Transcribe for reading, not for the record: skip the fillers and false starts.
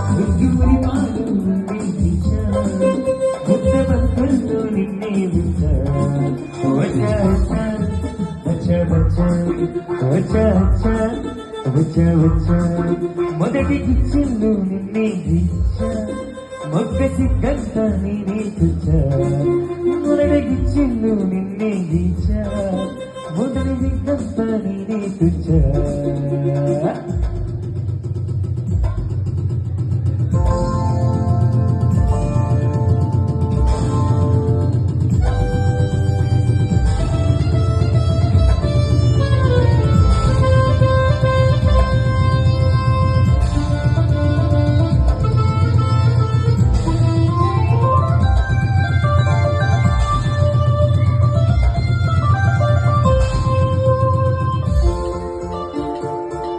ముగ్గురి పాలు నిందించా ముద్ద బంతులతో నిన్నే వింటా వచ్చా వచ్చా వచ్చా వచ్చా వచ్చా వచ్చా వచ్చా మొదటి గిచ్చెల్లో నిన్నే గిచ్చా మొగ్గ సిగ్గంతా నేనే తుచ్చా